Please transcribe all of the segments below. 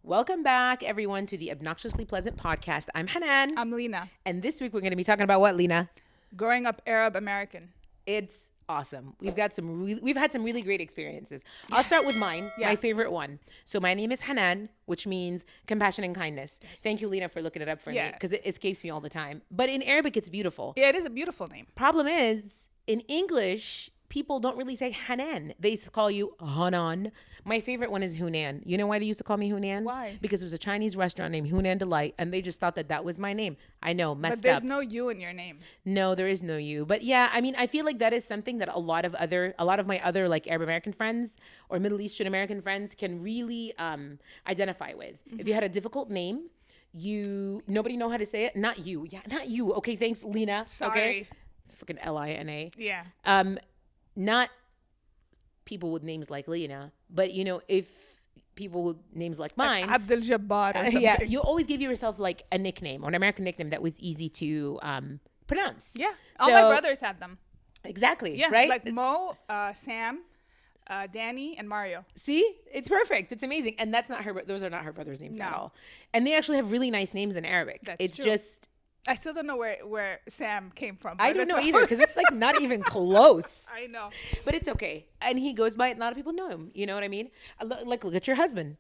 Welcome back, everyone, to the Obnoxiously Pleasant podcast. I'm Hanan. I'm Lina. And this week we're going to be talking about what, Lina? Growing up Arab American. It's awesome. We've had some really great experiences. I'll start with mine, my favorite one. So my name is Hanan, which means compassion and kindness. Yes. Thank you, Lina, for looking it up for me because it escapes me all the time. But in Arabic, it's beautiful. Yeah, it is a beautiful name. Problem is, in English, people don't really say Hanan. They call you Hanan. My favorite one is Hunan. You know why they used to call me Hunan? Why? Because it was a Chinese restaurant named Hunan Delight, and they just thought that was my name. I know, messed up. But there's no you in your name. No, there is no you. But yeah, I mean, I feel like that is something that a lot of my other like Arab American friends or Middle Eastern American friends can really identify with. Mm-hmm. If you had a difficult name, nobody know how to say it. Not you. Yeah, not you. Okay, thanks, Lina. Sorry. Okay? Freaking Lina. Yeah. Not people with names like Lina, but if people with names like mine, like Abdul Jabbar or something. Yeah, you always give yourself like a nickname or an American nickname that was easy to pronounce. Yeah, all my brothers have them. Exactly. Yeah, right. Like Mo, Sam, Danny, and Mario. See, it's perfect. It's amazing, and that's not her. Those are not her brothers' names at all. And they actually have really nice names in Arabic. That's true. Just. I still don't know where Sam came from. I don't know either because it's like not even close. I know. But it's okay. And he goes by it. A lot of people know him. You know what I mean? Like, look at your husband.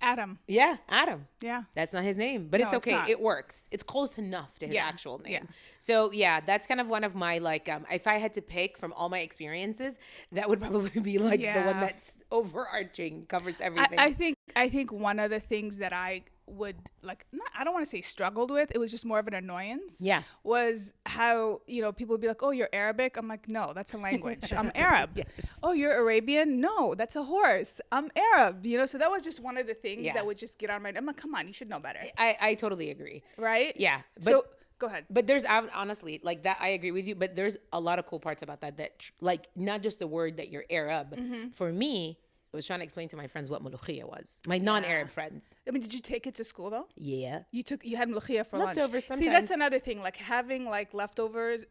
Adam. Yeah, Adam. Yeah. That's not his name, but it's okay. It works. It's close enough to his actual name. Yeah. So yeah, that's kind of one of my like, if I had to pick from all my experiences, that would probably be like the one that's overarching, covers everything. I think one of the things that I would I don't want to say struggled with, it was just more of an annoyance. Yeah. Was how, people would be like, oh, you're Arabic? I'm like, no, that's a language. I'm Arab. Yes. Oh, you're Arabian? No, that's a horse. I'm Arab. So that was just one of the things that would just get on my, I'm like, come on, you should know better. I totally agree. Right? Yeah. So go ahead. But there's honestly like that. I agree with you, but there's a lot of cool parts about that like not just the word that you're Arab. Mm-hmm. For me, I was trying to explain to my friends what mulukhiyah was. My non-Arab friends. I mean, did you take it to school though? Yeah. You had mulukhiyah for lunch. Leftovers sometimes. See, that's another thing. Like having like leftovers,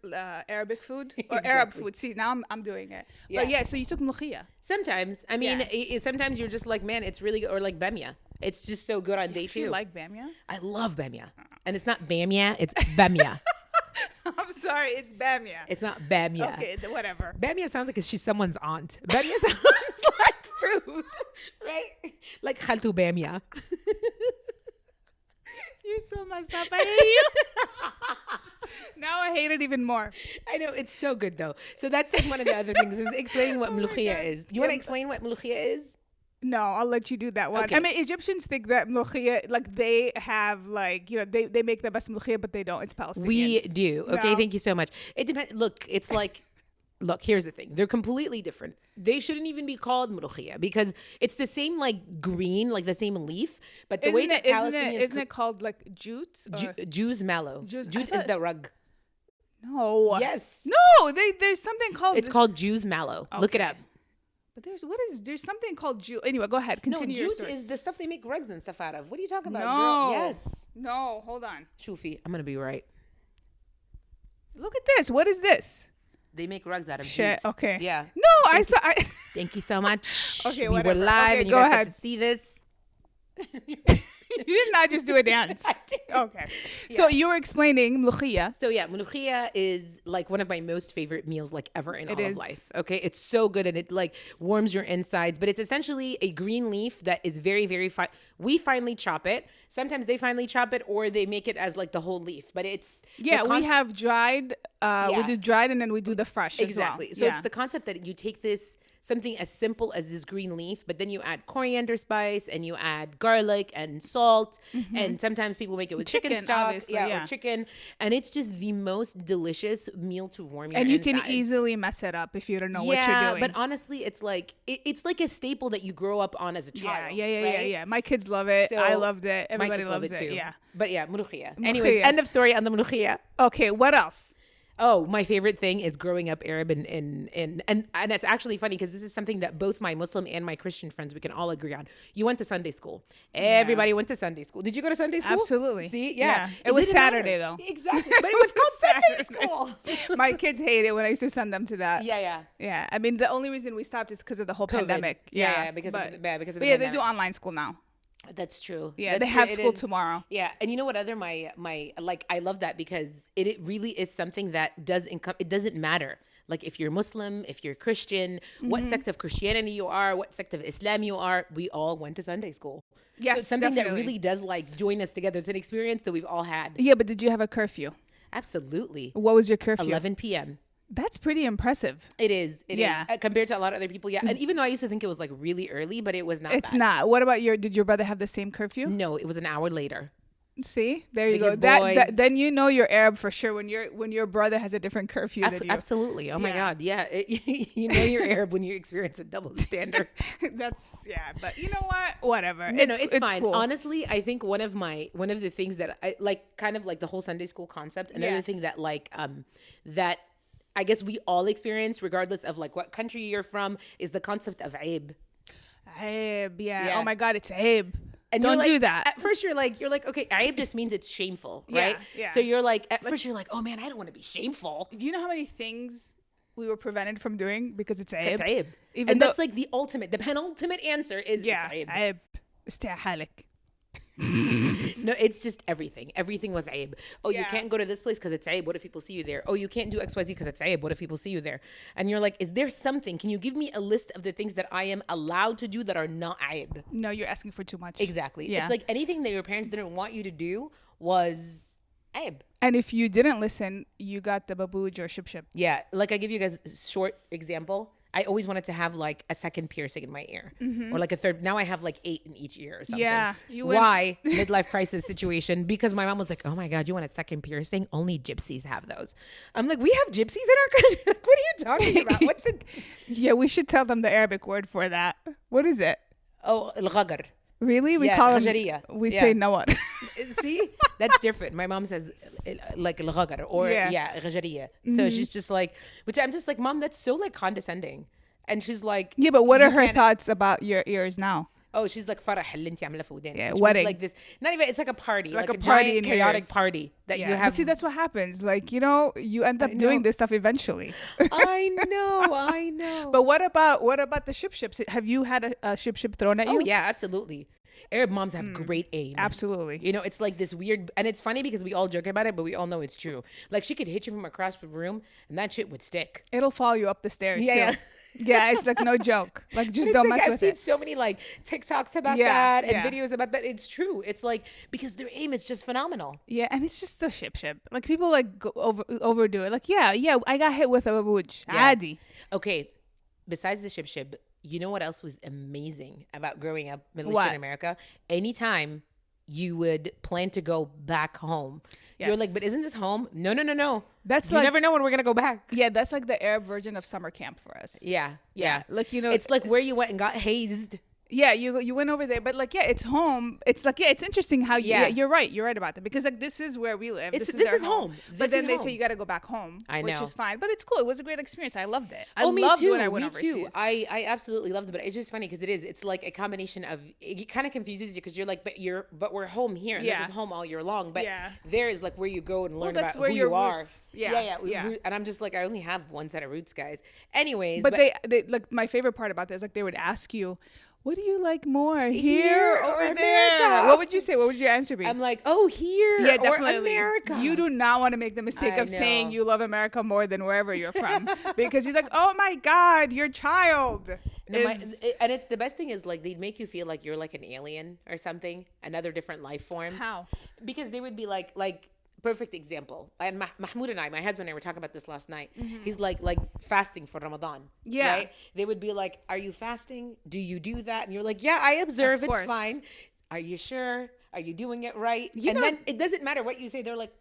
Arabic food or exactly. Arab food. See, now I'm doing it. Yeah. But yeah, so you took mulukhiyah. Sometimes. I mean, sometimes you're just like, man, it's really good. Or like bamia. It's just so good on day two. You like bamia? I love bamia. And it's not bamia, it's bamia. I'm sorry, it's bamia. It's not bamia. Okay, whatever. Bamia sounds like she's someone's aunt. Bamia sounds like food, right? Like khaltu bamia. You're so messed up. I hate you. Now I hate it even more. I know, it's so good though. So that's like one of the other things is explaining what mulukhiyah is. Do you want to explain what mulukhiyah is? No, I'll let you do that one. Okay. I mean, Egyptians think that mulukhiyah, like they have like, they make the best mulukhiyah, but they don't. It's Palestinians. We do. Okay, thank you so much. It depends. Look, it's like, here's the thing. They're completely different. They shouldn't even be called mulukhiyah because it's the same like green, like the same leaf. But the way that Palestinians... Isn't it called like jute? Juz mallow. Jute is the rug. No. Yes. No, there's something called... It's called juz mallow. Okay. Look it up. But there's something called jute. Anyway, go ahead. Continue your story. Jute is the stuff they make rugs and stuff out of. What are you talking about, girl? Yes. No, hold on. Shufi, I'm going to be right. Look at this. What is this? They make rugs out of shit. jute. Okay. Yeah. No, Thank you so much. Okay, we were live and you guys got to see this. You did not just do a dance. I did. Okay. Yeah. So you were explaining mulukhiyah. So yeah, mulukhiyah is like one of my most favorite meals like ever in all of life. Okay. It's so good and it like warms your insides, but it's essentially a green leaf that is very, very fine. We finely chop it. Sometimes they finely chop it or they make it as like the whole leaf, but it's... Yeah, we have dried. We do dried and then we do the fresh exactly. as well. So it's the concept that you take this... something as simple as this green leaf, but then you add coriander spice and you add garlic and salt. Mm-hmm. And sometimes people make it with chicken stock, or chicken. And it's just the most delicious meal to warm your insides. And you can easily mess it up if you don't know what you're doing. But honestly, it's like a staple that you grow up on as a child. Yeah. My kids love it. So I loved it. Everybody loves it too. Yeah. But yeah, mulukhiyah. Anyways, end of story on the mulukhiyah. Okay, what else? Oh, my favorite thing is growing up Arab and it's actually funny because this is something that both my Muslim and my Christian friends, we can all agree on. You went to Sunday school. Everybody went to Sunday school. Did you go to Sunday school? Absolutely. See? Yeah. It was Saturday though. Exactly. But it was called Sunday school. My kids hate it when I used to send them to that. Yeah. I mean, the only reason we stopped is because of the whole COVID. pandemic. Because of the pandemic. They do online school now. That's true. Yeah, That's they true. have It school is. tomorrow. Yeah, and you know what? Other my like, I love that because it really is something that does income. It doesn't matter. Like if you're Muslim, if you're Christian, what sect of Christianity you are, what sect of Islam you are, we all went to Sunday school. So Yes, it's something that definitely. really does like join us together. It's an experience that we've all had. Yeah, but did you have a curfew? Absolutely. What was your curfew? 11 p.m. That's pretty impressive. It is. It is Yeah. compared to a lot of other people. Yeah. And even though I used to think it was like really early, but it was not. It's that. not. What about did your brother have the same curfew? No, it was an hour later. See, there you Because go. That, boys- then you know you're Arab for sure when your brother has a different curfew than you. Absolutely. Oh my Yeah. God. Yeah. You know you're Arab when you experience a double standard. That's But you know what? Whatever. No, it's fine. Cool. Honestly, I think one of the things that I like, kind of like the whole Sunday school concept. Another Yeah. thing that that I guess we all experience, regardless of like what country you're from, is the concept of aib. Abe, yeah. Yeah. Oh my God, it's Abe. And Don't you're like, do that. At first, you're like, okay, aib just means it's shameful, right? Yeah. So you're like, at first, you're like, oh man, I don't want to be shameful. Do you know how many things we were prevented from doing because it's Abe? It's aib. Even And though- that's like the penultimate answer is Yeah, it's aib. Abe. استحالك. No, it's just everything. Everything was aib. Oh, you Yeah. can't go to this place because it's aib. What if people see you there? Oh, you can't do XYZ because it's aib. What if people see you there? And you're like, is there something? Can you give me a list of the things that I am allowed to do that are not aib? No, you're asking for too much. Exactly. Yeah. It's like anything that your parents didn't want you to do was aib. And if you didn't listen, you got the babuj or ship. Yeah. Like I give you guys a short example. I always wanted to have like a second piercing in my ear or like a third. Now I have like 8 in each ear or something. Yeah, you went- Why? Midlife crisis situation. Because my mom was like, oh my God, you want a second piercing? Only gypsies have those. I'm like, we have gypsies in our country? Like, what are you talking about? What's it? Yeah, we should tell them the Arabic word for that. What is it? Oh, الغجر. Really? We Yeah, call them. غجرية. We Yeah. say nawar. See? That's different. My mom says like الغجر or Yeah. غجرية. So she's just like, which I'm just like, Mom, that's so like condescending. And she's like, Yeah, but what you are her can't- thoughts about your ears now? Oh, she's like فرح اللي انت عاملاه في ودانك. Yeah, Which means, wedding. like this, not even, it's like a party, Like like a a party giant in your chaotic ears. party that you But have. see, that's what happens. Like, you know, you end up I doing know. this stuff eventually. I know. But what about the ships? Have you had a ship thrown at you? Oh yeah, absolutely. Arab moms have great aim. Absolutely. You know, it's like this weird, and it's funny because we all joke about it, but we all know it's true. Like she could hit you from across the room, and that shit would stick. It'll follow you up the stairs Yeah. too. Yeah, it's like no joke. Like just It's don't like, mess I've with seen it. so many like TikToks about Yeah, that and yeah. videos about that. It's true. It's like because their aim is just phenomenal. Yeah, and it's just the ship. Like people like go overdo it. Like yeah, I got hit with a babuj. Yeah. Adi. Okay, besides the shib, you know what else was amazing about growing up Middle What? Eastern America? Anytime you would plan to go back home, you're like, Yes. but isn't this home? No. That's You like never know when we're gonna go back. yeah, that's like the Arab version of summer camp for us. Yeah. Like you know, It's like where you went and got hazed. yeah, you went over there, but like yeah, it's home. It's like yeah, it's interesting how Yeah. yeah, you're right about that because like this is where we live. This our is home. But This then is they home. say you got to go back home, I which know. is fine. But it's cool. It was a great experience. I loved it. I Me loved too. when I went Me overseas. too. I absolutely loved it, but it's just funny because it's like a combination of it kind of confuses you because you're like, but we're home here and Yeah. this is home all year long. But Yeah. there is like where you go and learn that's about where who your you are. roots- yeah, yeah. And I'm just like, I only have one set of roots, guys. Anyways, But they like my favorite part about this, like they would ask you, "What do you like more, here or or there?" America? What would you say? What would your answer be? I'm like, oh, here yeah, or definitely. America. You do not want to make the mistake I of saying know. you love America more than wherever you're from because you're like, "Oh my God, your child." No, is- and it's the best thing is like they'd make you feel like you're like an alien or something, another different life form. How? Because they would be like perfect example. And Mahmoud and I, my husband and I were talking about this last night. He's like fasting for Ramadan. Yeah. Right? They would be like, are you fasting? Do you do that? And you're like, yeah, I observe. Of course. It's fine. Are you sure? Are you doing it right? You and know- then it doesn't matter what you say. They're like,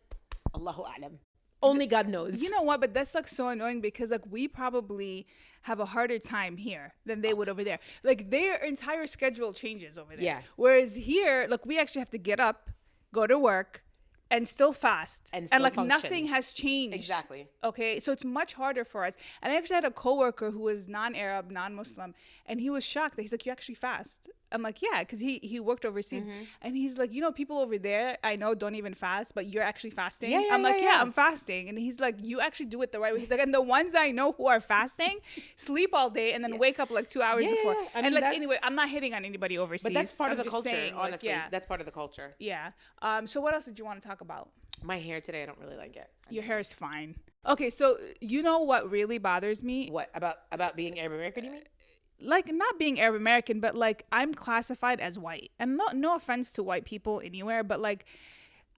Allahu A'lam. Only God knows. You know what? But that's like so annoying because like we probably have a harder time here than they would over there. Like their entire schedule changes over there. Yeah. Whereas here, like we actually have to get up, go to work, and still fast. And still like function. nothing has changed. Exactly. Okay. So it's much harder for us. And I actually had a coworker who was non-Arab, non-Muslim, and he was shocked that he's like, "You actually fast." I'm like, yeah, because he worked overseas. And he's like, you know, people over there I know don't even fast, but you're actually fasting. I'm like, yeah, I'm fasting. And he's like, you actually do it the right way. He's like, and the ones I know who are fasting sleep all day and then wake up like 2 hours before. I mean, like, anyway, I'm not hitting on anybody overseas. But that's part of the culture, saying, honestly. Like, that's part of the culture. Yeah. So what else did you want to talk about? My hair today, I don't really like it. Your hair is fine. Okay, so you know what really bothers me? What about being Arab American, you mean? Like, not being Arab American, but like I'm classified as white. And no offense to white people anywhere, but like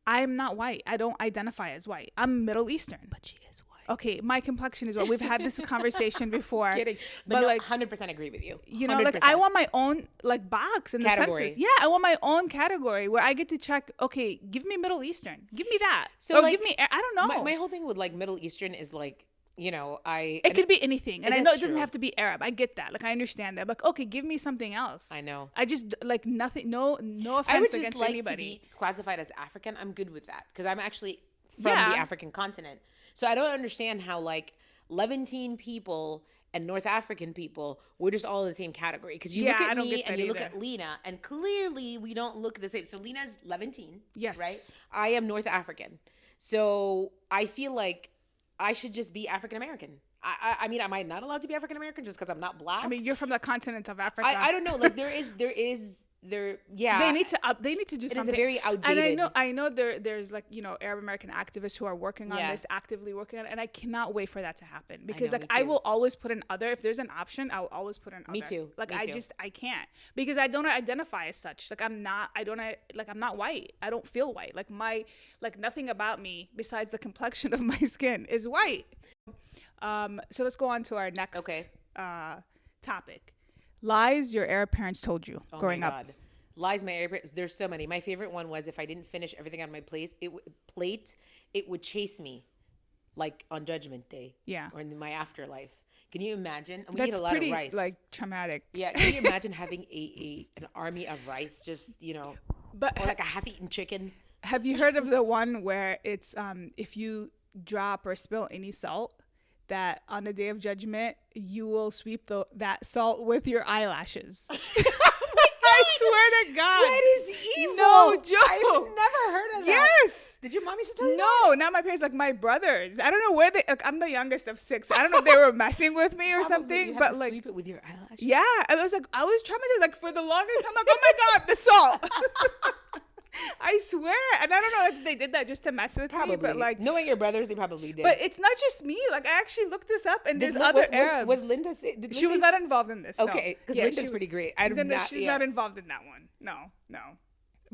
I'm not white. I don't identify as white. I'm Middle Eastern. But she is white. Okay, my complexion is white. We've had this conversation before. Kidding. But no, like 100% agree with you. You know, 100%. Like I want my own like box in category. The census. Yeah, I want my own category where I get to check, okay, give me Middle Eastern. Give me that. So or like, give me, I don't know. My whole thing with like Middle Eastern is like, you know, it could be anything. And I know it doesn't true. have to be Arab. I get that. Like, I understand that. Like, okay, give me something else. I know. I just, like, nothing, no offense I would just against like anybody. to be classified as African. I'm good with that because I'm actually from the African continent. So I don't understand how, like, Levantine people and North African people, we're just all in the same category. Because you look at me and you look at Lina, and clearly we don't look the same. So Lina's Levantine. Yes. Right? I am North African. So I feel like I should just be African American. I mean, am I not allowed to be African American just because I'm not black? I mean, you're from the continent of Africa. I don't know. Like yeah. They need to do something. It is a very outdated. And I know there's like, you know, Arab American activists who are working on this, actively working on it, and I cannot wait for that to happen because I will always put an other. If there's an option, I'll always put an other. Me too. Like I can't because I don't identify as such. Like I'm not white. I don't feel white. Like nothing about me besides the complexion of my skin is white. So let's go on to our next topic. Lies your Arab parents told you growing up. Lies my Arab parents. There's so many. My favorite one was if I didn't finish everything on my plate, it would chase me, like on Judgment Day. Yeah. Or in my afterlife. Can you imagine? And we That's eat a lot pretty, of rice. like traumatic. Yeah. Can you imagine having an army of rice, just or like a half-eaten chicken? Have you heard of the one where it's if you drop or spill any salt, that on the day of judgment you will sweep that salt with your eyelashes? I swear to God, that is evil. No joke. I've never heard of that. Yes. Did your mom used to tell you No, that? not my parents. Like my brothers. I don't know where they. Like, I'm the youngest of 6. I don't know if they were messing with me or something. You but to like, sweep it with your eyelashes. Yeah, and I was traumatized. Like for the longest time, like, oh my God, the salt. I swear. And I don't know if they did that just to mess with me, but like knowing your brothers, they probably did. But it's not just me. Like I actually looked this up, and there's other Arabs. Was Linda? She was not involved in this. Okay, because Linda's pretty great. She's not involved in that one. No.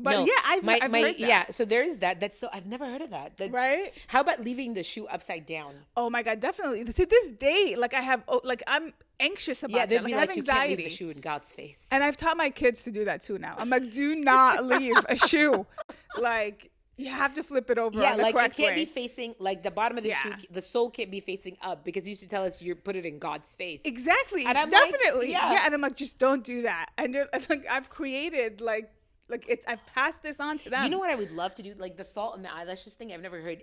But yeah, I've heard that. Yeah, so there's that. That's so I've never heard of that. Right? How about leaving the shoe upside down? Oh my God, definitely. To this day, like I'm anxious about that. They'd be like, I have you anxiety. can't leave the shoe in God's face. And I've taught my kids to do that too now. I'm like, do not leave a shoe. Like you have to flip it over. Yeah, the like it correct can't way. be facing like the bottom of the shoe. The sole can't be facing up because you used to tell us you put it in God's face. Exactly. And I'm definitely. Like, yeah. And I'm like, just don't do that. And like I've created I've passed this on to them. You know what I would love to do? Like the salt and the eyelashes thing. I've never heard.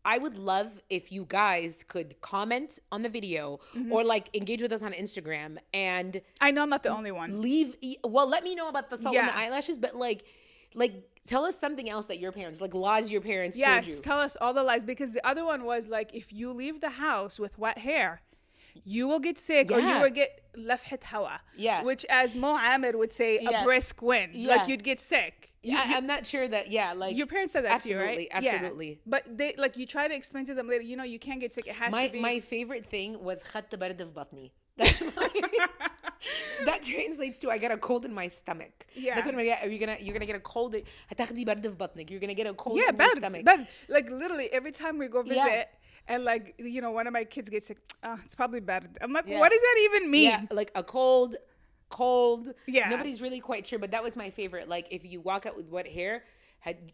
I would love if you guys could comment on the video or like engage with us on Instagram. And I know I'm not the only one. Let me know about the salt and the eyelashes, but like tell us something else that your parents, like lies your parents told you. Yes, tell us all the lies, because the other one was like, if you leave the house with wet hair, you will get sick or you will get lafhat hawa. Yeah. Which, as Mo Amir would say, a brisk wind. Yeah. Like you'd get sick. I'm not sure that, like. Your parents said that to you, right? Absolutely. Yeah. But they, like, you try to explain to them later, you can't get sick. It has to be. My favorite thing was khatt bard of batni. That translates to I got a cold in my stomach. Yeah. That's what I'm gonna get. You're gonna get a cold. You're gonna get a cold in your stomach. But like literally every time we go visit and like, one of my kids gets sick, it's probably bad. I'm like, what does that even mean? Yeah, like a cold. Yeah. Nobody's really quite sure, but that was my favorite. Like if you walk out with wet hair,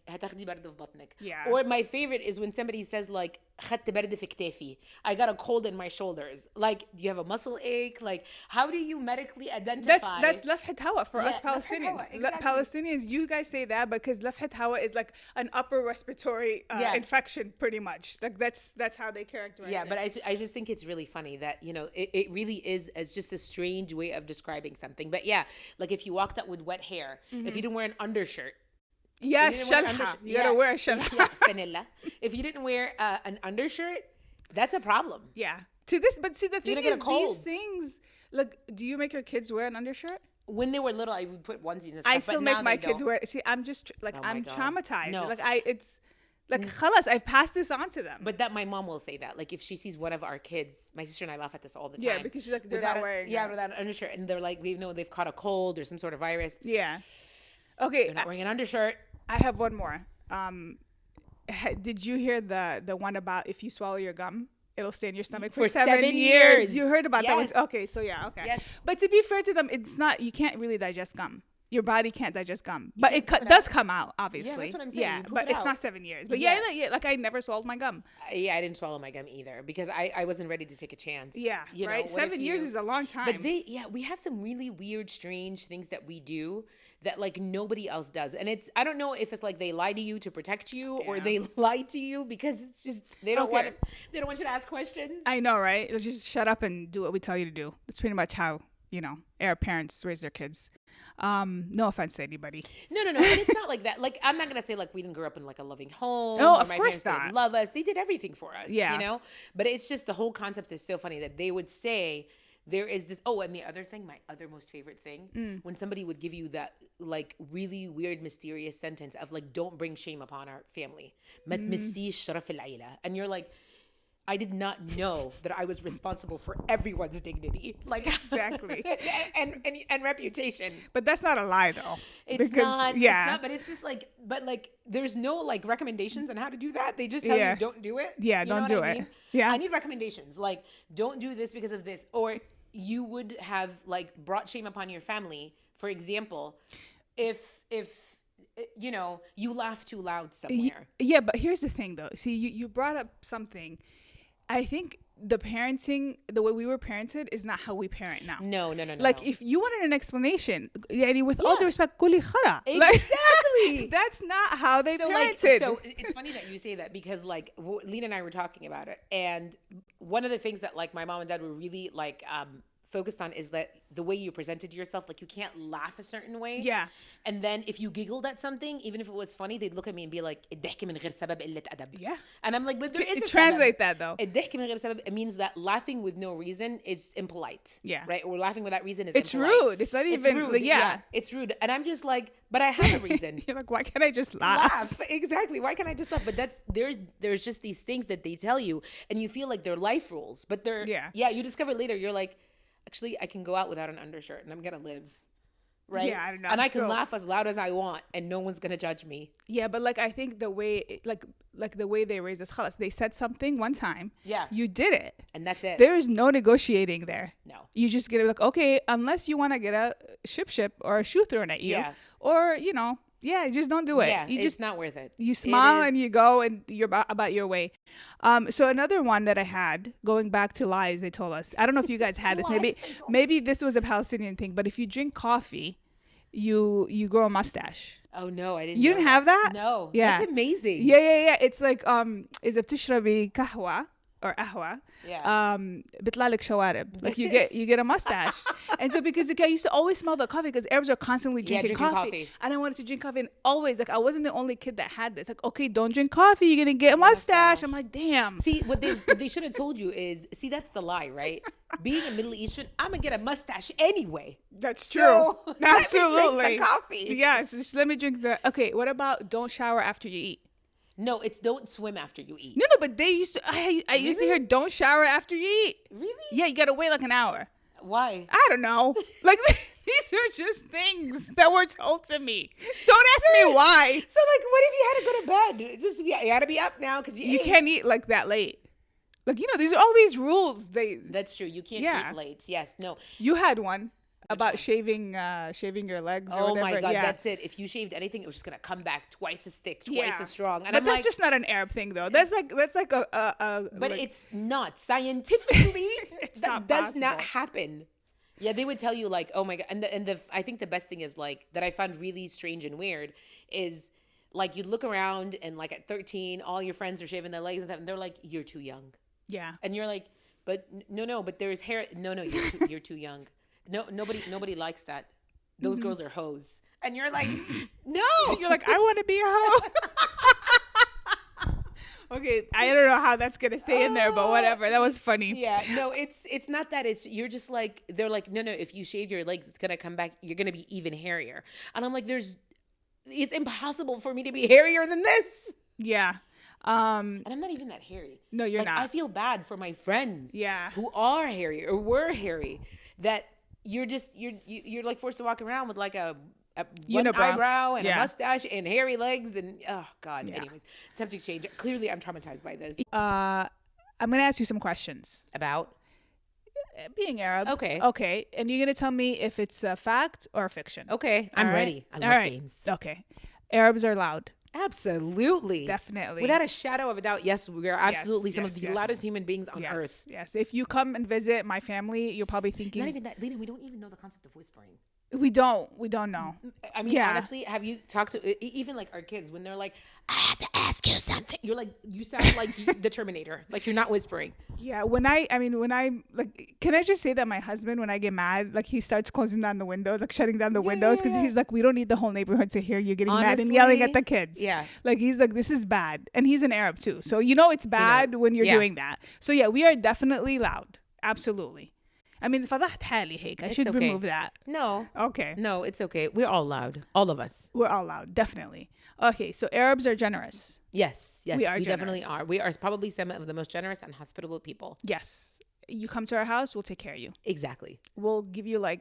هتاخدي برد في بطنك. Yeah. Or my favorite is when somebody says like خدت برد في كتافي. I got a cold in my shoulders. Like, do you have a muscle ache? Like, how do you medically identify? That's لفحة هوا for us Yeah, Palestinians. لفحة هوا, exactly. Palestinians, you guys say that because لفحة هوا is like an upper respiratory infection, pretty much. Like that's how they characterize it. But I just think it's really funny that, you know, it really is as just a strange way of describing something. But yeah, like if you walked up with wet hair, if you didn't wear an undershirt. Yes, shalha. You gotta wear a shalha. Yeah, vanilla. If you didn't wear an undershirt, that's a problem. Yeah. To this, but see, the thing is, these things, like, do you make your kids wear an undershirt? When they were little, I would put onesies and stuff. I still make my kids wear. See, I'm just like, I'm traumatized. No. Like it's like khalas, I've passed this on to them. But that my mom will say that, like if she sees one of our kids, my sister and I laugh at this all the time. Yeah, because she's like, they're not wearing. Yeah, without an undershirt, and they're like, they know they've caught a cold or some sort of virus. Yeah. Okay. They're not wearing an undershirt. I have one more. Did you hear the one about if you swallow your gum, it'll stay in your stomach for 7 years? You heard about that one? Okay, so yeah, okay. Yes. But to be fair to them, it's not. You can't really digest gum. Your body can't digest gum, but it does come out, obviously. Yeah, that's what I'm saying. Yeah, but it's not 7 years. But yeah, like I never swallowed my gum. Yeah, I didn't swallow my gum either because I wasn't ready to take a chance. Yeah, you right. Know, 7 years is a long time. But we have some really weird, strange things that we do that like nobody else does, and I don't know if it's like they lie to you to protect you or they lie to you because it's just they don't want you to ask questions. I know, right? It'll just shut up and do what we tell you to do. That's pretty much how Arab parents raise their kids. No offense to anybody. No. And it's not like that. Like, I'm not going to say like we didn't grow up in like a loving home. No, or of my course parents not. Didn't love us. They did everything for us. Yeah. You know? But it's just the whole concept is so funny that they would say there is this. Oh, and the other thing, my other most favorite thing, when somebody would give you that like really weird, mysterious sentence of like, don't bring shame upon our family. ما تمسيش شرف العيلة. And you're like, I did not know that I was responsible for everyone's dignity. Like exactly. and reputation. But that's not a lie though. It's not, but it's just like, there's no like recommendations on how to do that. They just tell you don't do it. Yeah, don't do it. Yeah. I need recommendations. Like, don't do this because of this. Or you would have like brought shame upon your family. For example, if you laugh too loud somewhere. Yeah, but here's the thing though. See, you brought up something. I think the way we were parented is not how we parent now. No. Like, if you wanted an explanation, with all due respect, kuli khara. Exactly. That's not how they parented. So it's funny that you say that because, like, Lina and I were talking about it. And one of the things that, like, my mom and dad were really, like, focused on is that the way you presented yourself, like you can't laugh a certain way. Yeah. And then if you giggled at something, even if it was funny, they'd look at me and be like, الضحك من غير سبب قلة أدب. Yeah. And I'm like, but there is a translate that though. الضحك من غير سبب, it means that laughing with no reason is impolite. Yeah. Right? Or laughing without reason is it's impolite. Rude. It's not even rude. Like, yeah. It's rude. And I'm just like, but I have a reason. You're like, why can't I just laugh? Exactly. Why can't I just laugh? But there's just these things that they tell you and you feel like they're life rules. But they're you discover later, you're like, actually, I can go out without an undershirt and I'm going to live. Right? Yeah, I don't know. And I can laugh as loud as I want and no one's going to judge me. Yeah, but like I think the way like the way they raise us, khalas, they said something one time. Yeah. You did it. And that's it. There is no negotiating there. No. You just get it like, okay, unless you want to get a ship or a shoe thrown at you. Yeah. Or, just don't do it. Yeah, it's not worth it. You smile and you go and you're about your way. So another one that I had, going back to lies, they told us. I don't know if you guys had this. Maybe this was a Palestinian thing, but if you drink coffee, you grow a mustache. Oh no, I didn't. You didn't have that? No. Yeah. That's amazing. Yeah. It's like إذا بتشربي قهوة or قهوة. Yeah. بيطلع لك شوارب. Like you get a mustache. And so because I used to always smell the coffee because Arabs are constantly drinking coffee. And I wanted to drink coffee and always like I wasn't the only kid that had this. Like, okay, don't drink coffee, you're gonna get a mustache. I'm like, damn. See, what they should have told you is, that's the lie, right? Being a Middle Eastern, I'm gonna get a mustache anyway. That's true. So, absolutely. Let me drink the coffee. Yes, just let me drink the. Okay, what about don't shower after you eat? No, it's don't swim after you eat. No, but they used to. I used to hear don't shower after you eat. Really? Yeah, you gotta wait like an hour. Why? I don't know. Like these are just things that were told to me. Don't ask me why. So like, what if you had to go to bed? It's just you gotta be up now because you can't eat like that late. Like these are all these rules. That's true. You can't eat late. Yes. No. You had one. About shaving your legs or Oh whatever. my God, yeah. that's it. If you shaved anything, it was just gonna come back twice as thick, twice as strong. And but I'm that's like, just not an Arab thing, though. That's like a but like, it's not scientifically. That not does not possible. happen. Yeah, they would tell you like, oh my God, and the I think the best thing is like that I found really strange and weird is like you look around and like at 13, all your friends are shaving their legs and stuff, and they're like, you're too young, yeah. and you're like, but no, but there's hair. No, you're too young. No, nobody likes that. Those girls are hoes, and you're like, no. You're like, I want to be a hoe. Okay, I don't know how that's gonna stay in there, but whatever. That was funny. Yeah, no, it's not that. It's you're just like they're like, no, if you shave your legs, it's gonna come back. You're gonna be even hairier, and I'm like, it's impossible for me to be hairier than this. Yeah. And I'm not even that hairy. No, you're like, not. I feel bad for my friends. Yeah. Who are hairy or were hairy. That you're like forced to walk around with like a one Unibrow. eyebrow and a Yeah. mustache and hairy legs and oh God. Yeah. Anyways, subject change. Clearly, I'm traumatized by this. I'm gonna ask you some questions. About Being Arab. Okay. Okay, and you're gonna tell me if it's a fact or a fiction. okay, I'm All right? ready. I All love right. games. Okay. Arabs are loud. Absolutely. Definitely. Without a shadow of a doubt, yes, we are absolutely some of yes, the yes. loudest human beings on Yes. earth. Yes. If you come and visit my family, you're probably thinking Not even that, Lena, we don't even know the concept of whispering. we don't know. I mean, Yeah. honestly, have you talked to even like our kids when they're like, I have to ask you something? You're like, you sound like the Terminator. Like you're not whispering. Yeah, when I like, can I just say that my husband, when I get mad, like he starts closing down the windows, like shutting down the windows, because he's like, we don't need the whole neighborhood to hear you getting mad and yelling at the Honestly, kids. yeah. like he's like, this is bad, and he's an Arab too, so you know it's bad when you're yeah. doing that. So yeah, we are definitely loud, absolutely. I mean, فضحت حالي هيك. I should okay. remove that. No. Okay, No, it's okay. We're all loud. All of us. we're all loud, definitely. Okay, so Arabs are generous. Yes. Yes. We are definitely generous. are. We are probably some of the most generous and hospitable people. Yes, you come to our house, we'll take care of you. Exactly. We'll give you like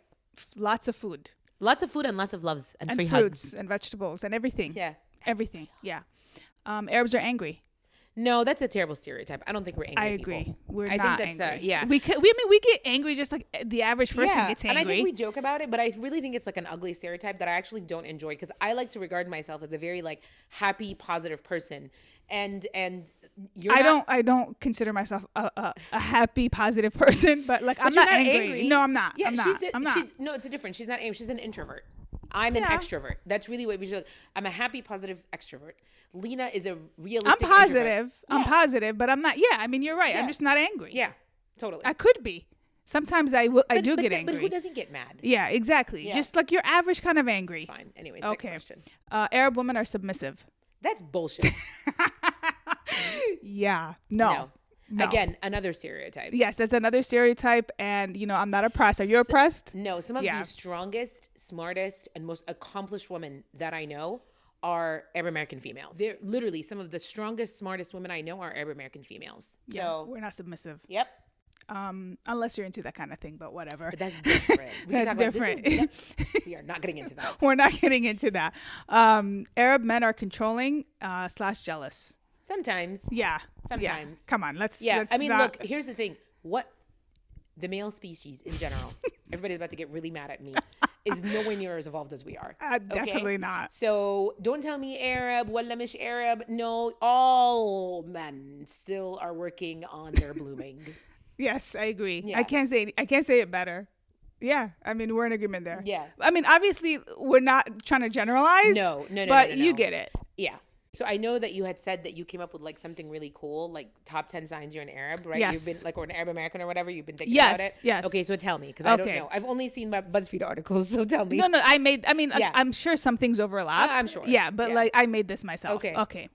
lots of food Lots of food and lots of loves and, and free fruits hugs. and vegetables and everything. Yeah. Everything. Yeah. Arabs are angry. No, that's a terrible stereotype. I don't think we're angry. I agree. People. We're I not think that's angry. yeah. We get angry just like the average person gets angry. And I think we joke about it, but I really think it's like an ugly stereotype that I actually don't enjoy because I like to regard myself as a very like happy, positive person. And you're I don't consider myself a happy, positive person, but like I'm you're not not angry. angry. No, I'm not. Yeah, I'm not. I'm not. No, it's a different. She's not angry. She's an introvert. I'm an Yeah. extrovert. That's really what we should. I'm a happy, positive extrovert. Lena is a I'm realistic. positive. Introvert. I'm Yeah. positive, but I'm not. Yeah, I mean you're right. I'm Yeah. just not angry. Yeah, totally. I could be. Sometimes I do get angry. But who doesn't get mad? Yeah, exactly. Yeah. Just like your average kind of angry. It's fine. Anyways, Okay. next question. Arab women are submissive. That's bullshit. Yeah. No. Again, another stereotype. Yes, that's another stereotype. And, I'm not oppressed. Are you oppressed? No, some of Yeah. the strongest, smartest, and most accomplished women that I know are Arab American females. They're literally some of the strongest, smartest women I know are Arab American females. Yeah, So, we're not submissive. yep. Unless you're into that kind of thing, but whatever. But that's different. We can That's talk about- different. we are not getting into that. We're not getting into that. Arab men are controlling / jealous. Sometimes. Yeah. Sometimes. Yeah. Come on. Let's. Yeah. let's I mean, not- look, here's the thing. The male species in general, everybody's about to get really mad at me, is nowhere near as evolved as we are. Definitely not. So don't tell me Arab, wala mish Arab. No, all men still are working on their blooming. Yes, I agree. Yeah. I can't say it better. Yeah, I mean we're in agreement there. Yeah. I mean, obviously we're not trying to generalize. No, But no. you get it. Yeah. So I know that you had said that you came up with like something really cool, like top 10 signs you're an Arab, right? Yes. You've been like, or an Arab American or whatever. You've been thinking Yes, about it. yes. Okay, so tell me, because I don't Okay. know. I've only seen BuzzFeed articles, so tell me. No, Yeah. I'm sure some things overlap. I'm sure. Yeah, but Yeah. like I made this myself. Okay. Okay.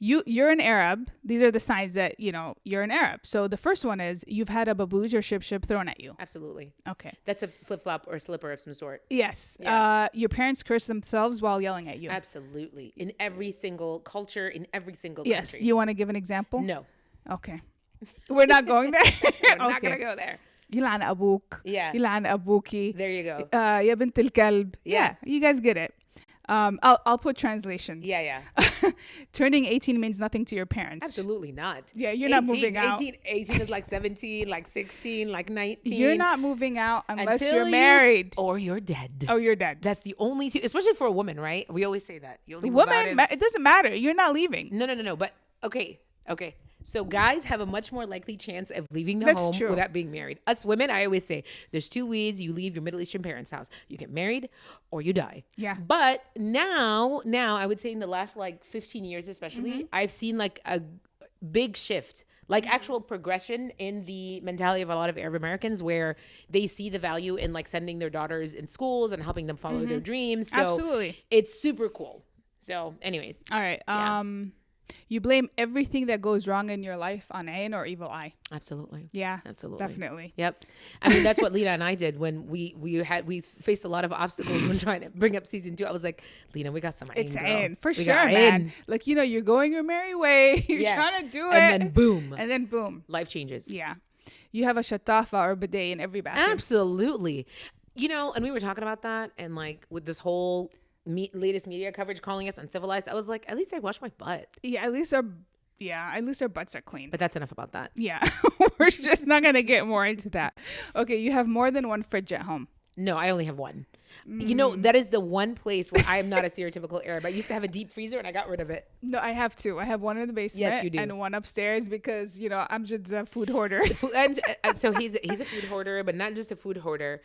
You're an Arab. These are the signs that, you're an Arab. So the first one is you've had a babouj or shib thrown at you. Absolutely. Okay. That's a flip-flop or slipper of some sort. Yes. Yeah. Your parents curse themselves while yelling at you. Absolutely. In every single culture, in every single Yes. country. You want to give an example? No. Okay. We're not going there. We're not going to go there. يلعن أبوك. Yeah. يلعن أبوكي. There you go. يا بنت الكلب. Yeah. You guys get it. I'll put translations. Yeah. Turning 18 means nothing to your parents. Absolutely not. Yeah, you're not moving out. 18 is like 17, like 16, like 19. You're not moving out unless you're married. Or you're dead. Oh, you're dead. That's the only two, especially for a woman, right? We always say that. You only move out Women, it doesn't matter. You're not leaving. No. But okay. So guys have a much more likely chance of leaving the That's home true. without being married. Us women, I always say, there's two ways you leave your Middle Eastern parents' house. You get married or you die. Yeah. But now I would say in the last like 15 years especially, I've seen like a big shift, like actual progression in the mentality of a lot of Arab Americans, where they see the value in like sending their daughters in schools and helping them follow their dreams. So Absolutely. it's super cool. So anyways. All right. Yeah. You blame everything that goes wrong in your life on Ayn or evil eye. Absolutely. Yeah. Absolutely. Definitely. Yep. I mean, that's what Lina and I did when we faced a lot of obstacles when trying to bring up season 2. I was like, Lina, we got some It's Ayn, Ayn. For We sure, got man. Ayn. Like, you're going your merry way. You're Yeah. trying to do it. And then boom. And then boom. Life changes. Yeah. You have a shatafa or bidet in every bathroom. Absolutely. And we were talking about that, and like with this whole latest media coverage calling us uncivilized, I was like, at least I wash my butt. Yeah, at least our butts are clean. But that's enough about that. Yeah. We're just not going to get more into that. Okay, you have more than one fridge at home. No, I only have one. That is the one place where I am not a stereotypical Arab. I used to have a deep freezer and I got rid of it. No, I have two. I have one in the basement. Yes, you do. And one upstairs because, I'm just a food hoarder. So he's a food hoarder, but not just a food hoarder.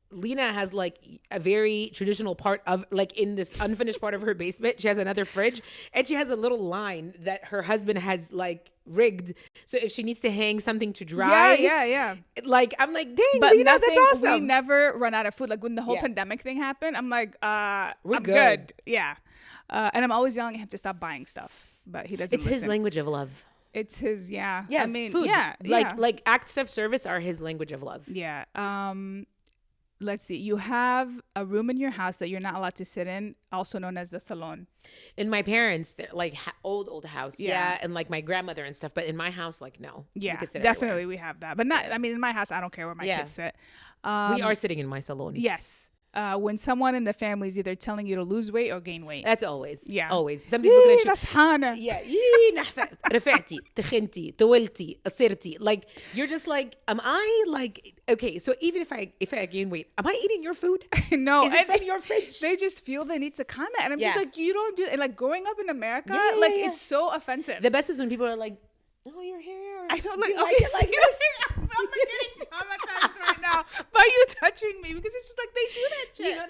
Lina has like a very traditional part of like in this unfinished part of her basement. She has another fridge and she has a little line that her husband has like rigged. So if she needs to hang something to dry. Yeah. Like, I'm like, dang, But Lina, that's awesome. We never run out of food. Like when the whole pandemic thing happened, I'm like, We're I'm good. Yeah. And I'm always yelling at him to stop buying stuff, but he doesn't It's his listen. language of love. It's his, yeah. Yeah, I mean, food. yeah. Like acts of service are his language of love. Yeah. Let's see. You have a room in your house that you're not allowed to sit in, also known as the salon. In my parents, they're like old house. Yeah. Yeah. And like my grandmother and stuff. But in my house, like, no. Yeah, We could sit definitely everywhere. we have that. But not, I mean, in my house, I don't care where my kids sit. We are sitting in my salon. Yes. When someone in the family is either telling you to lose weight or gain weight. That's always. Yeah. Always. Somebody's looking at you. That's Hana. Yeah. رفعتي تخنتي طولتي قصرتي. Like, you're just like, am I like, okay, so even if I gain weight, am I eating your food? No. Is it from your fridge? They just feel the need to comment. And I'm just Yeah. like, you don't do it. Like growing up in America, Yeah. it's so offensive. The best is when people are like, oh, your hair. I don't Do like, you okay, it like this? I'm getting traumatized right now by you touching me because it's just like they do that shit. You know,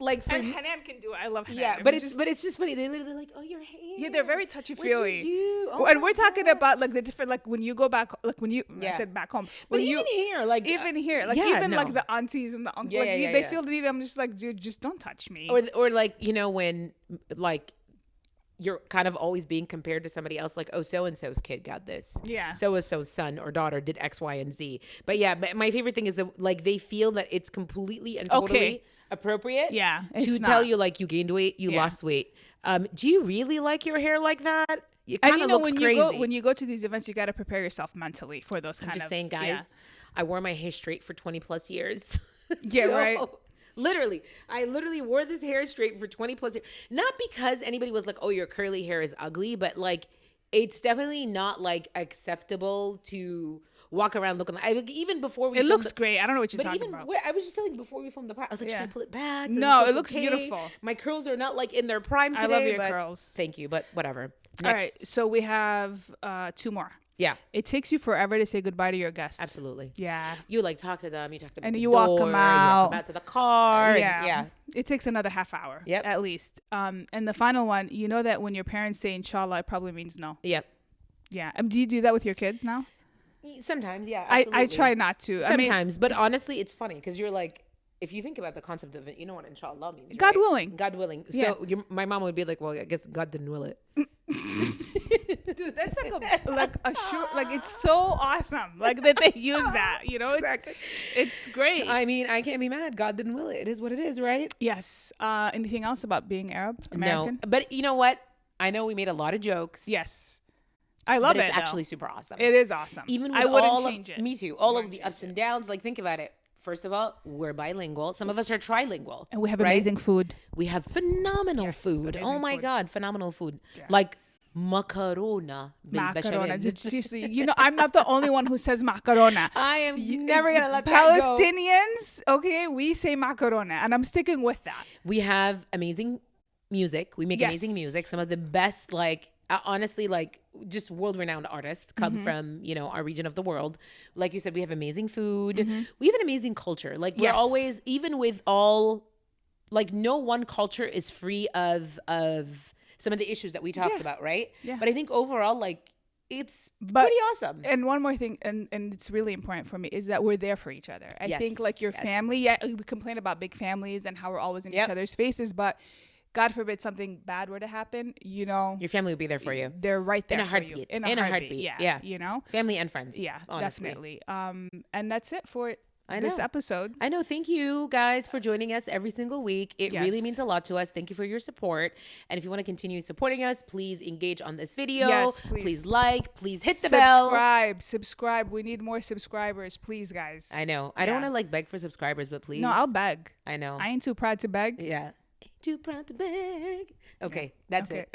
like for And Hanan can do it. I love Hanan. yeah, And but we it's just funny. They literally like, oh, your hair. yeah, they're very touchy feely. What'd you do? Oh And my we're talking God. about like the different, like when you go back, like when you, I Yeah. said back home, But when even here, like even here, like yeah, even no. like the aunties and the uncles, Yeah, like yeah, they yeah. feel the need. I'm just like, dude, just don't touch me. or like when like you're kind of always being compared to somebody else, like, oh, so and so's kid got this, Yeah. so and so's son or daughter did X, Y, and Z. But yeah, but my favorite thing is that like they feel that it's completely and totally Okay. appropriate, Yeah, to it's tell not. you like you gained weight, you Yeah. lost weight. Do you really like your hair like that? It And kind you of know looks when crazy. you go to these events, you got to prepare yourself mentally for those kind I'm just of. saying, guys, I wore my hair straight for 20 plus years. Yeah, right. I literally wore this hair straight for 20 plus years. Not because anybody was like, oh, your curly hair is ugly, but like, it's definitely not like acceptable to walk around looking like, even before we It filmed looks the- great. I don't know what you're But talking even about. I was just telling before we filmed the podcast, I was like, Yeah. should I pull it back? Does No, look it looks okay? beautiful. My curls are not like in their prime today. I love your but curls. Thank you, but whatever. Next. All right, so we have 2 more. Yeah, It takes you forever to say goodbye to your guests. absolutely. Yeah. You like talk to them, you talk to them And at the you walk 'em door, you walk out. them out to the car. and- yeah. It takes another half hour. Yep. At least. And the final one, you know that when your parents say inshallah, it probably means no. Yep. Yeah. Do you do that with your kids now? Sometimes, yeah. I Absolutely. try not to. Sometimes, but honestly, it's funny because you're like, if you think about the concept of it, you know what inshallah means. God right? willing. God willing. Yeah. So my mom would be like, well, I guess God didn't will it. Dude, that's like a short, like it's so awesome. Like that they use that, you know? It's, Exactly. it's great. I mean, I can't be mad. God didn't will it. It is what it is, right? Yes. Anything else about being Arab American? No, but you know what? I know we made a lot of jokes. Yes. I love but it. it's though. actually super awesome. It is awesome. Even with I wouldn't all change of, it. me too. All of Wouldn't the change ups and downs. Like, think about it. first of all, we're bilingual. Some of us are trilingual. And we have right? amazing food. We have phenomenal Yes, food. amazing Oh my food. God, phenomenal food. Yeah. Like macarona. Macarona. Seriously, I'm not the only one who says macarona. I am never going to let that go. Palestinians, okay, we say macarona, and I'm sticking with that. We have amazing music. We make amazing music. Some of the best, like, honestly, like, just world-renowned artists come from, our region of the world. Like you said, we have amazing food. We have an amazing culture. Like, we're always, even with all, like, no one culture is free of some of the issues that we talked about, right? Yeah. But I think overall, like, it's pretty awesome. And one more thing, and it's really important for me, is that we're there for each other. I think, like, your family, we complain about big families and how we're always in each other's faces, but God forbid something bad were to happen, your family will be there for you. They're right there in a heartbeat. In a heartbeat. Yeah. Family and friends. Yeah, honestly. definitely. And that's it for this episode. I know. Thank you guys for joining us every single week. It really means a lot to us. Thank you for your support. And if you want to continue supporting us, please engage on this video. Yes, please like. Please hit the bell. Subscribe. We need more subscribers, please, guys. I know. I don't want to like beg for subscribers, but please. No, I'll beg. I know. I ain't too proud to beg. Yeah. Ain't too proud to beg. Okay, that's it.